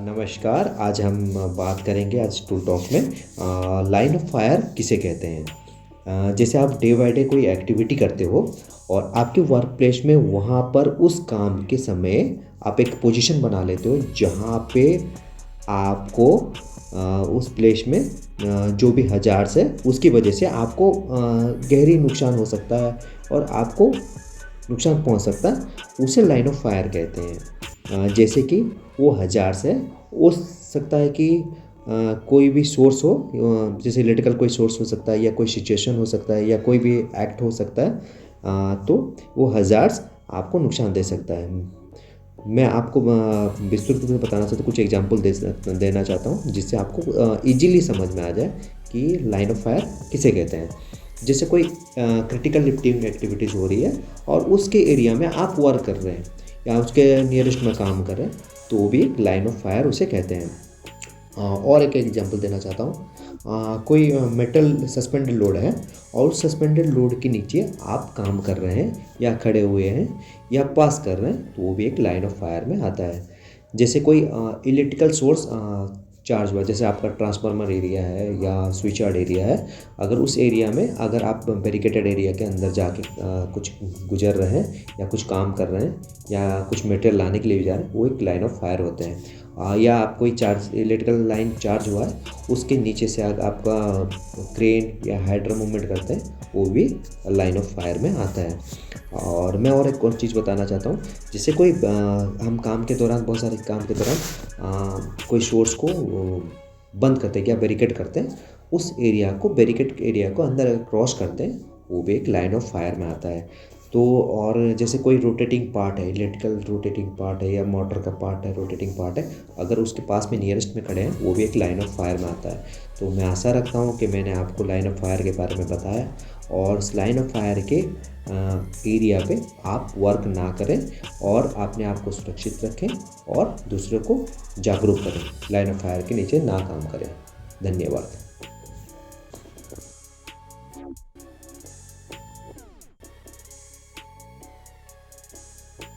नमस्कार। आज हम बात करेंगे आज टूल टॉक में लाइन ऑफ फायर किसे कहते हैं। जैसे आप डे बाय डे कोई एक्टिविटी करते हो और आपके वर्क प्लेस में वहाँ पर उस काम के समय आप एक पोजीशन बना लेते हो जहाँ पे आपको उस प्लेस में जो भी हजार्ड्स है उसकी वजह से आपको गहरी नुकसान हो सकता है और आपको नुकसान पहुंच सकता है, उसे लाइन ऑफ फायर कहते हैं। जैसे कि वो हजार्ड्स है, हो सकता है कि कोई भी सोर्स हो, जैसे इलेक्ट्रिकल कोई सोर्स हो सकता है या कोई सिचुएशन हो सकता है या कोई भी एक्ट हो सकता है। तो वो हजार्ड्स आपको नुकसान दे सकता है। मैं आपको विस्तृत रूप से बताना चाहता हूँ, कुछ एग्जांपल देना चाहता हूँ जिससे आपको इजीली समझ में आ जाए कि लाइन ऑफ फायर किसे कहते हैं। जैसे कोई क्रिटिकल लिफ्टिंग एक्टिविटीज़ हो रही है और उसके एरिया में आप वर्क कर रहे हैं या उसके नियरेस्ट में काम कर रहे हैं, तो वो भी लाइन ऑफ फायर उसे कहते हैं। और एक एग्जांपल देना चाहता हूँ। कोई मेटल सस्पेंडेड लोड है और उस सस्पेंडेड लोड के नीचे आप काम कर रहे हैं या खड़े हुए हैं या पास कर रहे हैं, तो वो भी एक लाइन ऑफ फायर में आता है। जैसे कोई इलेक्ट्रिकल सोर्स चार्ज हुआ, जैसे आपका ट्रांसफार्मर एरिया है या स्विच यार्ड एरिया है, अगर उस एरिया में अगर आप बैरिकेटेड एरिया के अंदर जाके कुछ गुजर रहे हैं या कुछ काम कर रहे हैं या कुछ मटेरियल लाने के लिए भी जा रहे हैं, वो एक लाइन ऑफ फायर होते हैं। या आप कोई चार्ज इलेक्ट्रिकल लाइन चार्ज हुआ है, उसके नीचे से आपका क्रेन या हाइड्रा मूवमेंट करते हैं, वो भी लाइन ऑफ फायर में आता है। और मैं और एक और चीज़ बताना चाहता हूँ। जैसे कोई हम काम के दौरान, बहुत सारे काम के दौरान कोई सोर्स को बंद करते हैं या बैरिकेड करते हैं, उस एरिया को, बैरिकेड एरिया को अंदर क्रॉस करते हैं, वो भी एक लाइन ऑफ फायर में आता है। तो और जैसे कोई रोटेटिंग पार्ट है, इलेक्ट्रिकल रोटेटिंग पार्ट है या मोटर का पार्ट है, रोटेटिंग पार्ट है, अगर उसके पास में नियरेस्ट में खड़े हैं, वो भी एक लाइन ऑफ फायर में आता है। तो मैं आशा रखता हूँ कि मैंने आपको लाइन ऑफ फायर के बारे में बताया और इस लाइन ऑफ फायर के एरिया पे आप वर्क ना करें और अपने आप को सुरक्षित रखें और दूसरों को जागरूक करें, लाइन ऑफ फायर के नीचे ना काम करें। धन्यवाद।